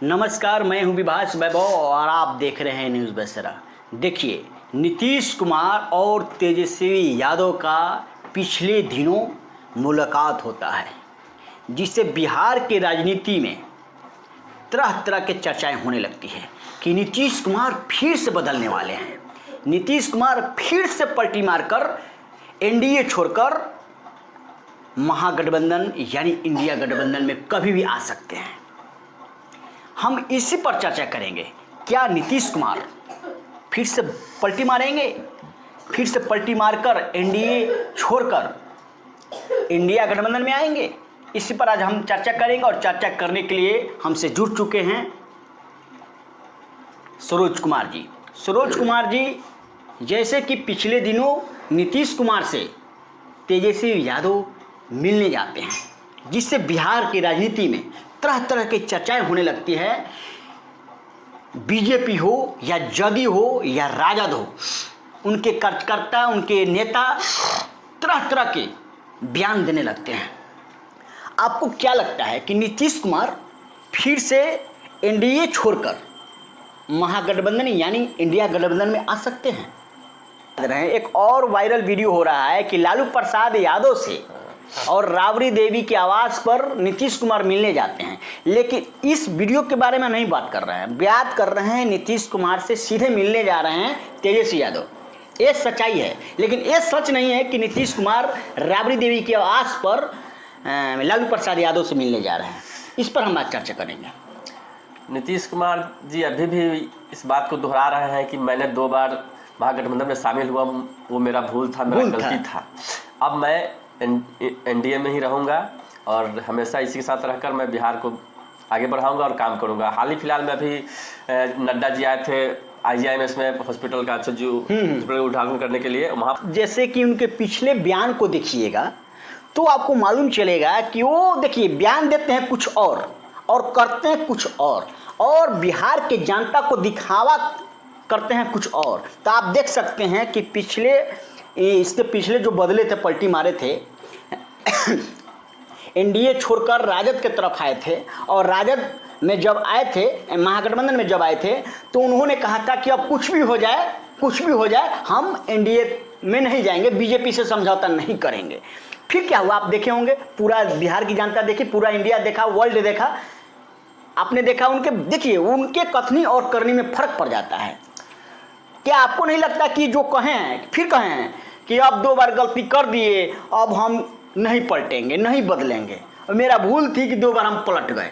नमस्कार, मैं हूं विभास वैभव और आप देख रहे हैं न्यूज़ बसरा। देखिए, नीतीश कुमार और तेजस्वी यादव का पिछले दिनों मुलाकात होता है, जिससे बिहार के राजनीति में तरह तरह के चर्चाएं होने लगती है कि नीतीश कुमार फिर से बदलने वाले हैं। नीतीश कुमार फिर से पलटी मारकर एनडीए छोड़कर महागठबंधन यानी इंडिया गठबंधन में कभी भी आ सकते हैं। हम इसी पर चर्चा करेंगे। क्या नीतीश कुमार फिर से पलटी मारेंगे, फिर से पलटी मारकर एनडीए छोड़कर इंडिया गठबंधन में आएंगे? इसी पर आज हम चर्चा करेंगे और चर्चा करने के लिए हमसे जुड़ चुके हैं सरोज कुमार जी। सरोज कुमार जी, जैसे कि पिछले दिनों नीतीश कुमार से तेजस्वी यादव मिलने जाते हैं, जिससे बिहार की राजनीति में तरह तरह की चर्चाएं होने लगती है। बीजेपी हो या जदयू हो या राजद हो, उनके कार्यकर्ता, उनके नेता तरह तरह के बयान देने लगते हैं। आपको क्या लगता है कि नीतीश कुमार फिर से एनडीए छोड़कर महागठबंधन यानी इंडिया गठबंधन में आ सकते हैं? एक और वायरल वीडियो हो रहा है कि लालू प्रसाद यादव से और राबड़ी देवी के आवास पर नीतीश कुमार मिलने जाते हैं, लेकिन इस वीडियो के बारे में नहीं बात कर रहे हैं। बात कर रहे हैं नीतीश कुमार से सीधे मिलने जा रहे हैं तेजस्वी यादव। ये सच्चाई है, लेकिन ये सच नहीं है कि नीतीश कुमार राबड़ी देवी के आवास पर लालू प्रसाद यादव से मिलने जा रहे हैं। इस पर हम आज चर्चा करेंगे। नीतीश कुमार जी अभी भी इस बात को दोहरा रहे हैं कि मैंने 2 बार महागठबंधन में शामिल हुआ, वो मेरा भूल था, मेरा गलती था। अब मैं एनडीए में ही रहूँगा और हमेशा इसी के साथ रहकर मैं बिहार को आगे बढ़ाऊँगा और काम करूँगा। हाल ही फिलहाल में अभी नड्डा जी आए थे IGIMS में हॉस्पिटल का हॉस्पिटल उद्घाटन करने के लिए। वहाँ जैसे कि उनके पिछले बयान को देखिएगा तो आपको मालूम चलेगा कि वो देखिए बयान देते हैं कुछ और करते हैं कुछ और बिहार के जनता को दिखावा करते हैं कुछ और। तो आप देख सकते हैं कि इसके पिछले जो बदले थे, पलटी मारे थे, एनडीए छोड़कर राजद के तरफ आए थे और राजद में जब आए थे, महागठबंधन में जब आए थे, तो उन्होंने कहा था कि अब कुछ भी हो जाए हम एनडीए में नहीं जाएंगे, बीजेपी से समझौता नहीं करेंगे। फिर क्या हुआ आप देखे होंगे, पूरा बिहार की जनता देखी, पूरा इंडिया देखा, वर्ल्ड देखा, आपने देखा। देखिए उनके कथनी और करनी में फर्क पड़ जाता है। क्या आपको नहीं लगता कि जो कहें कि अब 2 बार गलती कर दिए, अब हम नहीं पलटेंगे, नहीं बदलेंगे, मेरा भूल थी कि 2 बार हम पलट गए,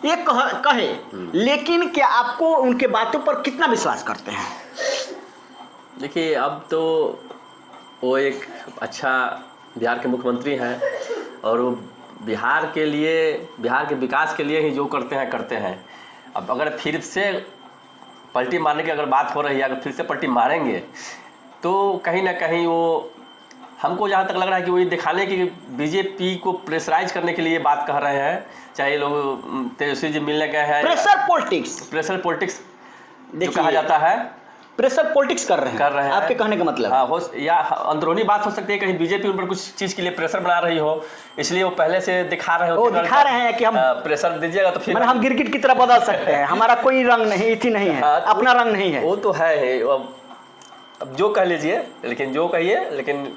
ये कहे, लेकिन क्या आपको उनके बातों पर कितना विश्वास करते हैं? देखिए, अब तो वो एक अच्छा बिहार के मुख्यमंत्री हैं और वो बिहार के विकास के लिए ही जो करते हैं। अब अगर फिर से पलटी मारने की अगर बात हो रही है, अगर फिर से पलटी मारेंगे तो कहीं ना कहीं वो, हमको जहाँ तक लग रहा है कि वो ये दिखाने की, बीजेपी को प्रेशराइज करने के लिए बात कह रहे हैं। चाहे लोग तेजस्वी जी मिलने गए हैं, प्रेशर पॉलिटिक्स जो कहा जाता है, प्रेशर पॉलिटिक्स कर रहे हैं। आपके कहने का मतलब? हाँ, या अंदरूनी बात हो सकती है, कहीं बीजेपी उन पर कुछ चीज़ के लिए प्रेशर बना रही हो, इसलिए वो पहले से दिखा रहे हैं कि हम प्रेशर दीजिएगा तो फिर हम गिरगिट की तरह बदल सकते हैं, हमारा कोई रंग नहीं, इथी नहीं है, अपना रंग नहीं है। वो तो है। अब जो कह लीजिए, लेकिन जो कहिए, लेकिन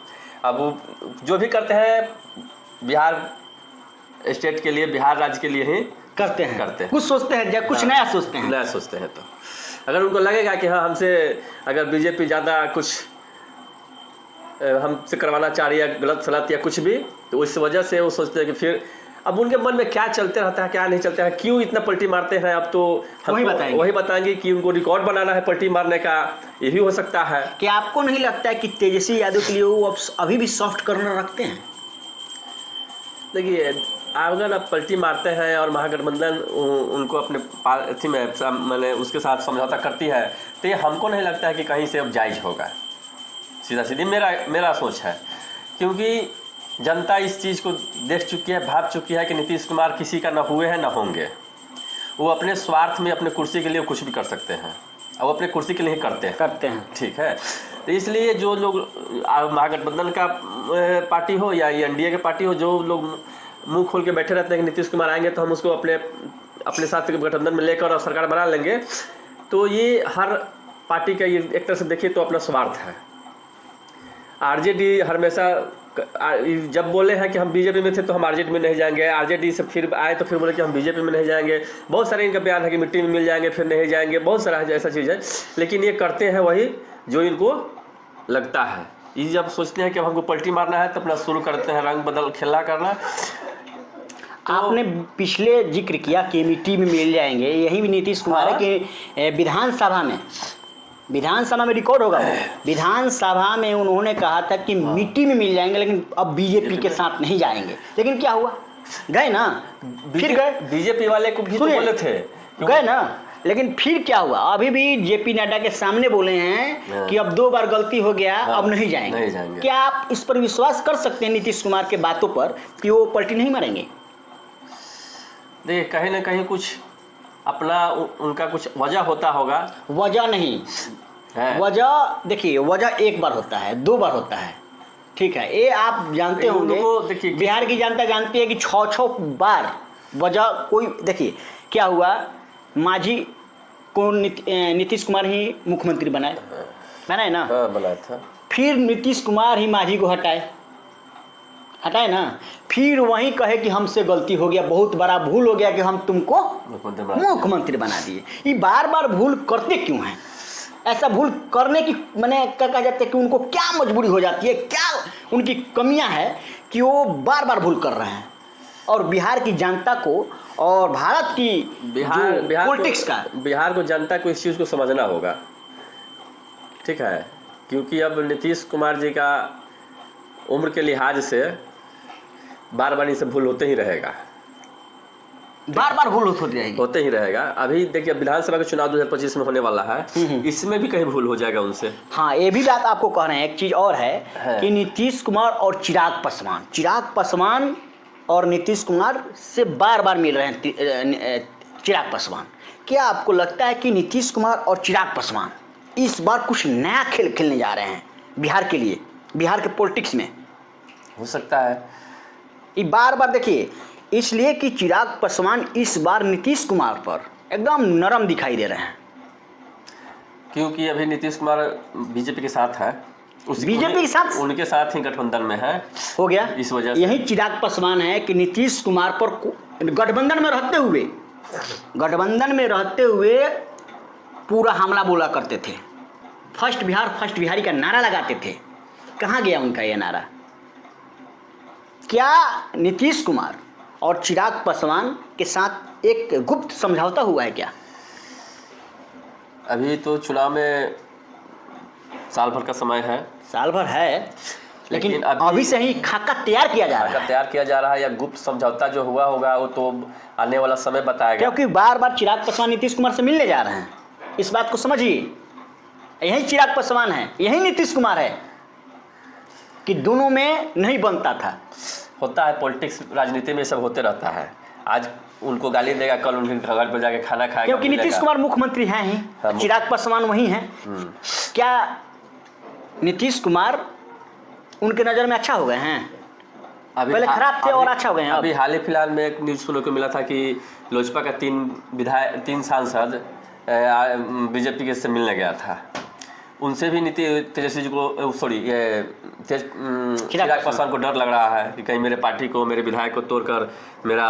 अब वो जो भी करते हैं बिहार स्टेट के लिए, बिहार राज्य के लिए ही करते हैं। कुछ सोचते हैं या कुछ नया सोचते हैं। तो अगर उनको लगेगा कि हाँ, हमसे अगर बीजेपी ज़्यादा कुछ हमसे करवाना चाह रही है, गलत सलत या कुछ भी, तो इस वजह से वो सोचते हैं कि फिर अब उनके मन में क्या चलते रहता है, क्या नहीं चलता है, क्यों इतना पलटी मारते हैं। अब तो हम वही बताएंगे कि उनको रिकॉर्ड बनाना है पलटी मारने का, ये भी हो सकता है। क्या आपको नहीं लगता है कि तेजस्वी यादव के लिए वो अभी भी सॉफ्ट कॉर्नर रखते हैं? देखिए, अगर आप पलटी मारते हैं और महागठबंधन उनको अपने पार्टी में मैंने उसके साथ समझौता करती है, तो ये हमको नहीं लगता है कि कहीं से अब जायज़ होगा। सीधी मेरा सोच है, क्योंकि जनता इस चीज़ को देख चुकी है, भाप चुकी है कि नीतीश कुमार किसी का न हुए हैं न होंगे। वो अपने स्वार्थ में, अपने कुर्सी के लिए कुछ भी कर सकते हैं, और अपने कुर्सी के लिए ही करते हैं। ठीक है, तो इसलिए जो लोग महागठबंधन का पार्टी हो या एनडीए के पार्टी हो, जो लोग मुंह खोल के बैठे रहते हैं कि नीतीश कुमार आएंगे तो हम उसको अपने अपने साथ गठबंधन में लेकर और सरकार बना लेंगे, तो ये हर पार्टी का ये एक तरह से देखिए तो अपना स्वार्थ है। आरजेडी हमेशा जब बोले हैं कि हम बीजेपी में थे तो हम आरजेडी में नहीं जाएंगे, आरजेडी से फिर आए तो फिर बोले कि हम बीजेपी में नहीं जाएंगे। बहुत सारे इनका बयान है कि मिट्टी में मिल जाएंगे फिर नहीं जाएंगे, बहुत सारा ऐसा चीज़ है। लेकिन ये करते हैं वही जो इनको लगता है। ये जब सोचते हैं कि अब हमको पलटी मारना है तो अपना शुरू करते हैं रंग बदल खेला करना। तो आपने पिछले जिक्र किया कि मिट्टी में मिल जाएंगे, यही भी नीतीश कुमार है कि विधानसभा में रिकॉर्ड होगा। विधानसभा में उन्होंने कहा था कि मिट्टी में मिल जाएंगे लेकिन अब बीजेपी के साथ नहीं जाएंगे। लेकिन क्या हुआ, गए ना, फिर गए। बीजेपी वाले को भी तो बोले थे, गए ना, लेकिन फिर क्या हुआ, अभी भी जेपी नड्डा के सामने बोले हैं कि अब 2 बार गलती हो गया, अब नहीं जाएंगे। क्या आप इस पर विश्वास कर सकते हैं नीतीश कुमार के बातों पर कि वो पलटी नहीं मारेंगे? देखिए कहीं ना कहीं कुछ अपना उनका कुछ वजह होता होगा। वजह नहीं है, वजह देखिए, वजह 1 बार होता है, 2 बार होता है, ठीक है, ये आप जानते होंगे। देखिए बिहार की जनता जानती है कि 6 बार वजह कोई। देखिए क्या हुआ, मांझी को नीतीश कुमार ही मुख्यमंत्री बनाए ना, बनाया था। फिर नीतीश कुमार ही मांझी को हटाए ना, फिर वहीं कहे कि हमसे गलती हो गया, बहुत बड़ा भूल हो गया कि हम तुमको मुख्यमंत्री बना दिए। ये बार बार भूल करते क्यों हैं? ऐसा भूल करने की मैंने क्या कहा जाता है कि उनको क्या मजबूरी हो जाती है, क्या उनकी कमियां है कि वो बार बार भूल कर रहे हैं। और बिहार की जनता को और भारत की पॉलिटिक्स का, बिहार को जनता को इस चीज़ को समझना होगा, ठीक है, क्योंकि अब नीतीश कुमार जी का उम्र के लिहाज से बार बार इनसे भूल होते ही रहेगा, बार बार भूल होते ही रहेगा। अभी देखिए विधानसभा का चुनाव 2025 में होने वाला है, इसमें भी कहीं भूल हो जाएगा उनसे। हाँ, ये भी बात आपको कह रहे हैं। एक चीज़ और है कि नीतीश कुमार और चिराग पासवान और नीतीश कुमार से बार बार मिल रहे हैं चिराग पासवान। क्या आपको लगता है कि नीतीश कुमार और चिराग पासवान इस बार कुछ नया खेल खेलने जा रहे हैं बिहार के लिए, बिहार के पॉलिटिक्स में? हो सकता है। ये बार बार देखिए, इसलिए कि चिराग पासवान इस बार नीतीश कुमार पर एकदम नरम दिखाई दे रहे हैं, क्योंकि अभी नीतीश कुमार बीजेपी के साथ है, बीजेपी के साथ, उनके साथ ही गठबंधन में है, हो गया। इस वजह से यही चिराग पासवान है कि नीतीश कुमार पर गठबंधन में रहते हुए पूरा हमला बोला करते थे, फर्स्ट बिहारी का नारा लगाते थे। कहाँ गया उनका ये नारा? क्या नीतीश कुमार और चिराग पासवान के साथ एक गुप्त समझौता हुआ है क्या? अभी तो चुनाव में साल भर का समय है, साल भर है, लेकिन अभी से ही खाका तैयार किया जा रहा है। या गुप्त समझौता जो हुआ होगा वो तो आने वाला समय बताएगा, क्योंकि बार बार चिराग पासवान नीतीश कुमार से मिलने जा रहे हैं। इस बात को समझिए, यही चिराग पासवान है, यही नीतीश कुमार है कि दोनों में नहीं बनता था। होता है, पॉलिटिक्स राजनीति में सब होते रहता है। आज उनको गाली देगा, कल उनके घर पर जाके खाना खाएगा, क्योंकि नीतीश कुमार मुख्यमंत्री हैं ही, चिराग पासवान वही हैं। क्या नीतीश कुमार उनके नज़र में अच्छा हो गए हैं? पहले खराब थे और अच्छा हो गए हैं। अभी हाल ही फिलहाल में एक न्यूज़ सुनने को मिला था कि लोजपा का 3 सांसद बीजेपी के से मिलने गया था। उनसे भी तेजस्वी जी को चिराग पासवान को डर लग रहा है कि कहीं मेरे पार्टी को, मेरे विधायक को तोड़कर मेरा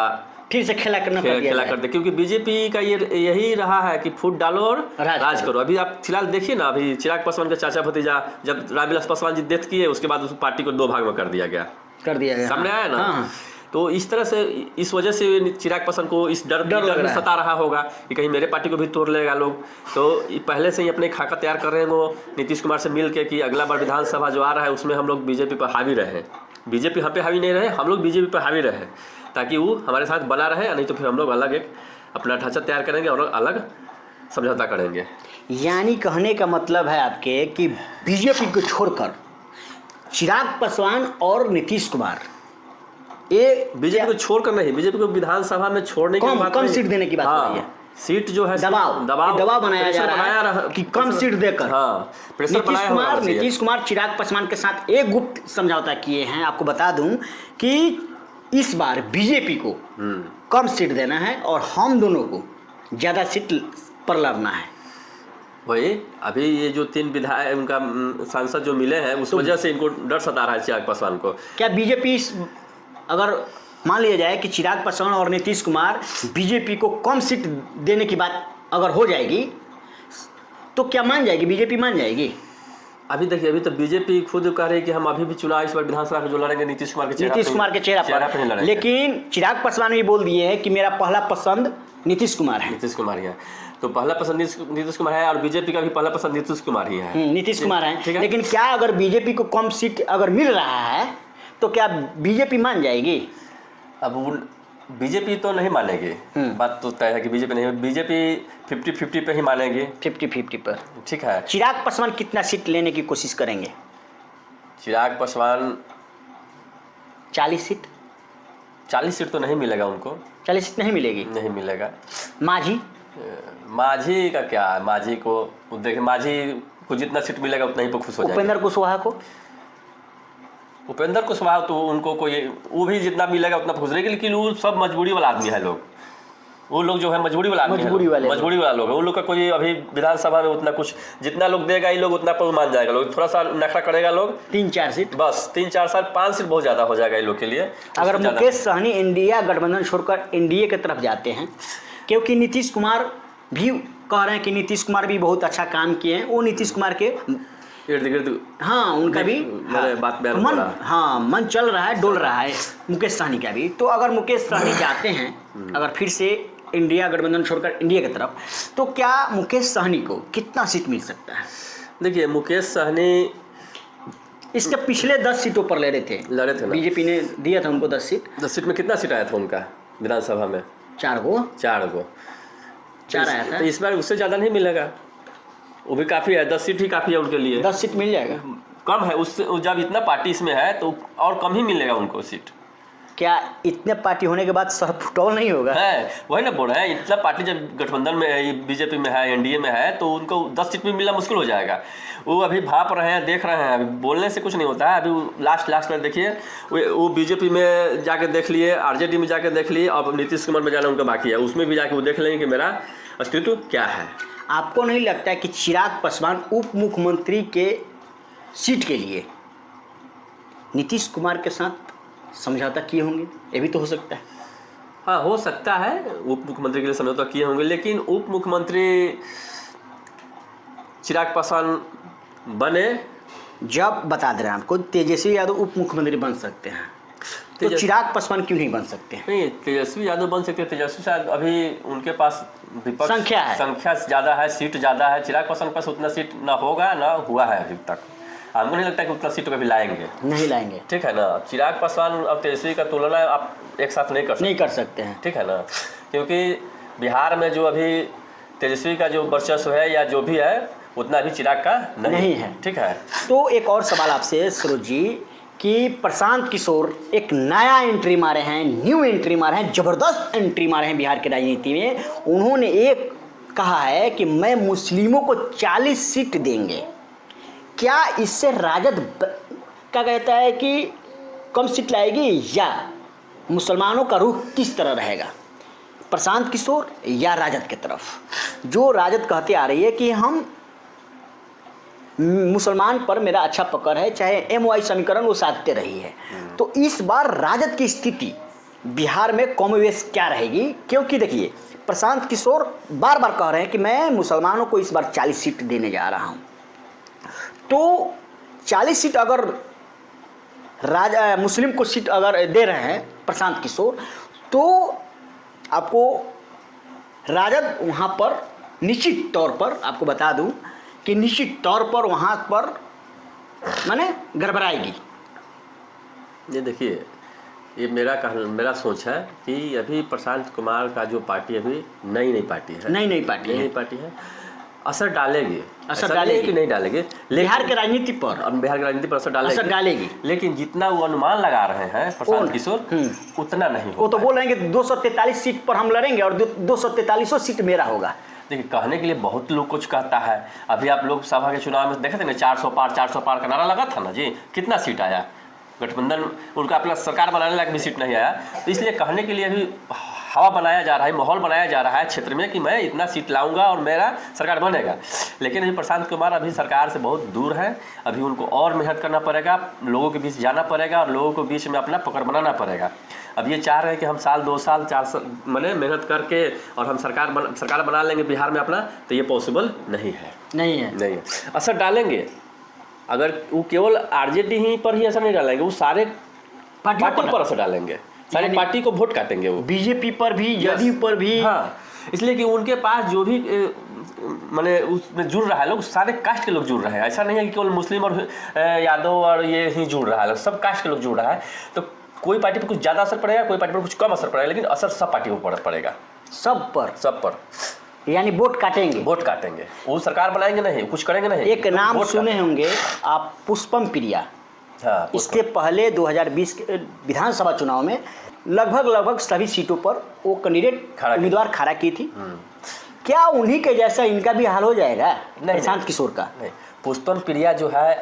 फिर से खेला कर दे, क्योंकि बीजेपी का यही रहा है कि फूट डालो और राज करो। अभी आप फिलहाल देखिए ना, अभी चिराग पासवान का चाचा भतीजा जब रामविलास पासवान जी डेथ किए, उसके बाद उस पार्टी को 2 भाग में कर दिया गया, सामने आया ना। हाँ। तो इस तरह से, इस वजह से चिराग पासवान को इस डर सता रहा होगा कि कहीं मेरे पार्टी को भी तोड़ लेगा लोग। तो पहले से ही अपने खाका तैयार कर रहे हैं वो नीतीश कुमार से मिल के कि अगला बार विधानसभा जो आ रहा है उसमें हम लोग बीजेपी पर हावी रहे, बीजेपी हम पे हावी नहीं रहे, हम लोग बीजेपी पर हावी रहे, ताकि वो हमारे साथ बना रहे। नहीं तो फिर हम लोग अलग एक अपना ढांचा तैयार करेंगे और अलग समझौता करेंगे। यानी कहने का मतलब है आपके कि बीजेपी को छोड़कर चिराग पासवान और नीतीश कुमार, ये बीजेपी को छोड़कर नहीं, बीजेपी को विधानसभा में छोड़ने की बात, कम सीट देने की बात हो रही है। सीट जो है दबाव बनाया जा रहा है कि कम सीट देकर। हाँ, नीतीश कुमार चिराग पासवान के साथ एक गुप्त समझौता किए हैं। आपको बता दूं कि इस बार बीजेपी को कम सीट देना है और हम दोनों को ज़्यादा सीट पर लड़ना है। वही अभी ये जो 3 विधायक उनका सांसद जो मिले हैं उस वजह से इनको डर सता रहा है चिराग पासवान को। क्या बीजेपी अगर मान लिया जाए कि चिराग पासवान और नीतीश कुमार बीजेपी को कम सीट देने की बात अगर हो जाएगी तो क्या मान जाएगी बीजेपी, मान जाएगी? अभी देखिए, अभी तो बीजेपी खुद कह रही है कि हम अभी भी चुनाव इस बार विधानसभा के जो लड़ेंगे नीतीश कुमार के चेहरा पर नहीं लड़ेंगे। लेकिन चिराग पासवान भी बोल दिए हैं कि मेरा पहला पसंद नीतीश कुमार है। नीतीश कुमार ही है, तो पहला पसंद नीतीश कुमार है और बीजेपी का भी पहला पसंद नीतीश कुमार ही है। नीतीश कुमार है। लेकिन क्या अगर बीजेपी को कम सीट अगर मिल रहा है तो क्या बीजेपी मान जाएगी? अब बीजेपी तो नहीं मानेगी, बात तो तय है कि बीजेपी नहीं, बीजेपी 50-50 पे ही मानेगी, 50-50 पर। ठीक है। चिराग पासवान कितना सीट लेने की कोशिश करेंगे? चिराग पासवान 40 सीट। 40 सीट तो नहीं मिलेगा उनको, 40 सीट नहीं मिलेगी, नहीं मिलेगा। माझी का क्या है, माझी को देखिए, माझी को जितना सीट मिलेगा उतना ही पर खुश हो जाएगा। उपेंद्र कुशवाहा तो उनको कोई, वो भी जितना मिलेगा उतना खुश रहेगी, लेकिन वो सब मजबूरी वाला आदमी है लोग, वो लोग जो है मजबूरी वाला आदमी है, मजबूरी वाला लोग है, उन लोग का कोई अभी विधानसभा में उतना कुछ, जितना लोग देगा ये लोग उतना पर मान जाएगा, लोग थोड़ा सा नखरा करेगा, लोग 3-4 सीट, बस 3-4 साल 5 सीट बहुत ज़्यादा हो जाएगा ये लोग के लिए। अगर मुकेश सहनी इंडिया गठबंधन छोड़कर एनडीए की तरफ जाते हैं, क्योंकि नीतीश कुमार भी कह रहे हैं कि नीतीश कुमार भी बहुत अच्छा काम किए हैं, वो नीतीश कुमार के इर्द गिर्द उनका भी बात मन चल रहा है, डोल रहा है मुकेश सहनी का भी। तो अगर मुकेश सहनी जाते हैं अगर फिर से इंडिया गठबंधन छोड़कर इंडिया की तरफ, तो क्या मुकेश सहनी को कितना सीट मिल सकता है? देखिए, मुकेश सहनी इसके पिछले 10 सीटों पर लड़े थे ना, बीजेपी ने दिया था उनको 10 सीट। 10 सीट में कितना सीट आया था उनका विधानसभा में? 4 गो 4 आया था। तो इस बार उससे ज़्यादा नहीं मिलेगा, वो भी काफ़ी है, 10 सीट ही काफ़ी है उनके लिए। 10 सीट मिल जाएगा, कम है उससे, जब इतना पार्टी इसमें है तो और कम ही मिलेगा उनको सीट। क्या इतने पार्टी होने के बाद सर फुटबॉल नहीं होगा? है, वही ना बोल रहे हैं, इतना पार्टी जब गठबंधन में है, बीजेपी में है, एनडीए में है, तो उनको 10 सीट में मिलना मुश्किल हो जाएगा। वो अभी भाप रहे हैं, देख रहे हैं, अभी बोलने से कुछ नहीं होता है। अभी लास्ट में देखिए, वो बीजेपी में जाके देख लिए, आरजेडी में जाके देख लिए, अब नीतीश कुमार में जाना उनका बाकी है, उसमें भी जाके वो देख लेंगे कि मेरा अस्तित्व क्या है। आपको नहीं लगता है कि चिराग पासवान उप मुख्यमंत्री के सीट के लिए नीतीश कुमार के साथ समझौता किए होंगे? ये भी तो हो सकता है। हाँ, हो सकता है उप मुख्यमंत्री के लिए समझौता किए होंगे, लेकिन उप मुख्यमंत्री चिराग पासवान बने, जब बता दे रहे हैं आपको, तेजस्वी यादव उप मुख्यमंत्री बन सकते हैं, तो चिराग पासवान क्यों नहीं बन सकते? नहीं, तेजस्वी यादव बन सकते हैं। तेजस्वी शायद अभी उनके पास विपक्ष संख्या ज़्यादा है, सीट ज़्यादा है। चिराग पासवान के पास उतना सीट ना होगा, ना हुआ है अभी तक। हमको नहीं लगता कि उतना सीट कभी लाएंगे, नहीं लाएंगे, ठीक है ना। चिराग पासवान और तेजस्वी का तुलना आप एक साथ नहीं कर सकते हैं, ठीक है ना, क्योंकि बिहार में जो अभी तेजस्वी का जो वर्चस्व है या जो भी है उतना अभी चिराग का नहीं है, ठीक है। तो एक और सवाल आपसे सरोज जी, कि प्रशांत किशोर एक नया एंट्री मारे हैं, न्यू एंट्री मारे हैं, ज़बरदस्त एंट्री मारे हैं बिहार की राजनीति में। उन्होंने एक कहा है कि मैं मुस्लिमों को 40 सीट देंगे। क्या इससे राजद क्या कहता है कि कम सीट लाएगी, या मुसलमानों का रुख किस तरह रहेगा, प्रशांत किशोर या राजद की तरफ? जो राजद कहते आ रही है कि हम मुसलमान पर मेरा अच्छा पकड़ है, चाहे MY समीकरण वो साधते रही है। तो इस बार राजद की स्थिति बिहार में कमोवेश क्या रहेगी? क्योंकि देखिए, प्रशांत किशोर बार बार कह रहे हैं कि मैं मुसलमानों को इस बार 40 सीट देने जा रहा हूं। तो 40 सीट अगर मुस्लिम को सीट अगर दे रहे हैं प्रशांत किशोर, तो आपको राजद वहाँ पर निश्चित तौर पर, आपको बता दूं कि निश्चित तौर पर वहाँ पर माने गड़बड़ाएगी। ये देखिए, ये मेरा सोच है कि अभी प्रशांत कुमार का जो पार्टी अभी नई पार्टी है, असर डालेगी कि नहीं डालेगी बिहार की राजनीति पर, असर डालेगी। लेकिन जितना वो अनुमान लगा रहे हैं प्रशांत किशोर, उतना नहीं होगा। वो तो बोल रहे हैं कि 243 सीट पर हम लड़ेंगे और 243 सीट मेरा होगा। देखिए, कहने के लिए बहुत लोग कुछ कहता है। अभी आप लोग सभा के चुनाव में देखे थे ना, 400 पार का नारा लगा था ना जी, कितना सीट आया? गठबंधन उनका अपना सरकार बनाने लायक भी सीट नहीं आया, तो इसलिए कहने के लिए अभी हवा बनाया जा रहा है, माहौल बनाया जा रहा है क्षेत्र में कि मैं इतना सीट लाऊंगा और मेरा सरकार बनेगा। लेकिन अभी प्रशांत कुमार अभी सरकार से बहुत दूर है, अभी उनको और मेहनत करना पड़ेगा, लोगों के बीच जाना पड़ेगा और लोगों के बीच में अपना पकड़ बनाना पड़ेगा। अब ये चाह रहे हैं कि हम साल 2 साल 4 साल मेहनत करके और हम सरकार बना लेंगे बिहार में अपना, तो ये पॉसिबल नहीं है। असर डालेंगे, अगर वो केवल आरजेडी ही पर ही असर नहीं डालेंगे, वो सारे पार्टी पर असर डालेंगे, सारे पार्टी को वोट काटेंगे, वो बीजेपी पर भी, जदयू पर भी। हाँ, इसलिए कि उनके पास जो भी माने उसमें जुड़ रहा है लोग, सारे कास्ट के लोग जुड़ रहे हैं। ऐसा नहीं है कि केवल मुस्लिम और यादव और ये ही जुड़ रहा है, सब कास्ट के लोग जुड़ रहा है। तो कोई पार्टी पर कुछ ज़्यादा असर पड़ेगा, कोई पार्टी पर कुछ कम असर पड़ेगा, लेकिन असर सब पार्टी को पड़ेगा, सब पर। यानी वोट काटेंगे, वो सरकार बनाएंगे नहीं, कुछ करेंगे नहीं। एक नाम सुने होंगे आप, पुष्पम प्रिया। हाँ, इसके पहले 2020 के विधानसभा चुनाव में लगभग सभी सीटों पर वो कैंडिडेट उम्मीदवार खड़ा की थी। क्या उन्हीं के जैसा इनका भी हाल हो जाएगा प्रशांत किशोर का? नहीं, पुष्पम प्रिया जो है,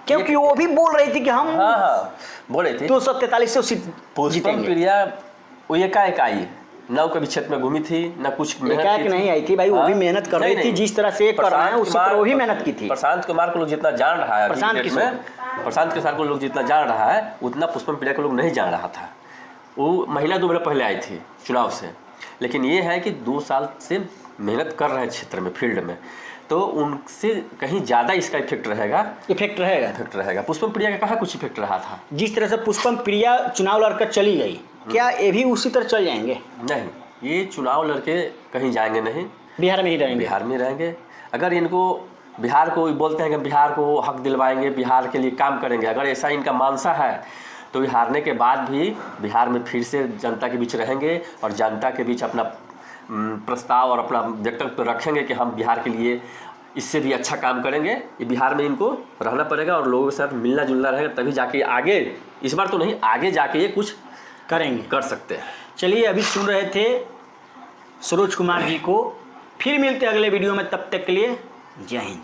क्योंकि वो भी बोल रही थी कि हम बोल रही थी 243 सीट पुष्पम प्रिया वो एकाएक आई, न कभी क्षेत्र में घूमी थी, न कुछ मेहनत नहीं आई थी भाई। वो भी मेहनत कर रही थी, जिस तरह से कर रहा है उसी पर वो भी मेहनत की थी। प्रशांत कुमार को लोग जितना जान रहा है, प्रशांत किशोर को लोग जितना जान रहा है, उतना पुष्पम प्रिया को लोग नहीं जान रहा था। वो महिला 2 महीने पहले आई थी चुनाव से, लेकिन ये है कि 2 साल से मेहनत कर रहे हैं क्षेत्र में, फील्ड में, तो उनसे कहीं ज़्यादा इसका इफेक्ट रहेगा। पुष्पम प्रिया का कहाँ कुछ इफेक्ट रहा था? जिस तरह से पुष्पम प्रिया चुनाव लड़कर चली गई, क्या ये भी उसी तरह चल जाएंगे? नहीं, ये चुनाव लड़के कहीं जाएंगे नहीं, बिहार में ही रहेंगे। अगर इनको बिहार को बोलते हैं कि बिहार को हक दिलवाएंगे, बिहार के लिए काम करेंगे, अगर ऐसा इनका मानसा है, तो हारने के बाद भी बिहार में फिर से जनता के बीच रहेंगे और जनता के बीच अपना प्रस्ताव और अपना वक्तव्य रखेंगे कि हम बिहार के लिए इससे भी अच्छा काम करेंगे। ये बिहार में इनको रहना पड़ेगा और लोगों के साथ मिलना जुलना रहेगा, तभी जाके आगे, इस बार तो नहीं, आगे जाके ये कुछ कर सकते हैं। चलिए, अभी सुन रहे थे सरोज कुमार जी को। फिर मिलते हैं अगले वीडियो में, तब तक के लिए जय हिंद।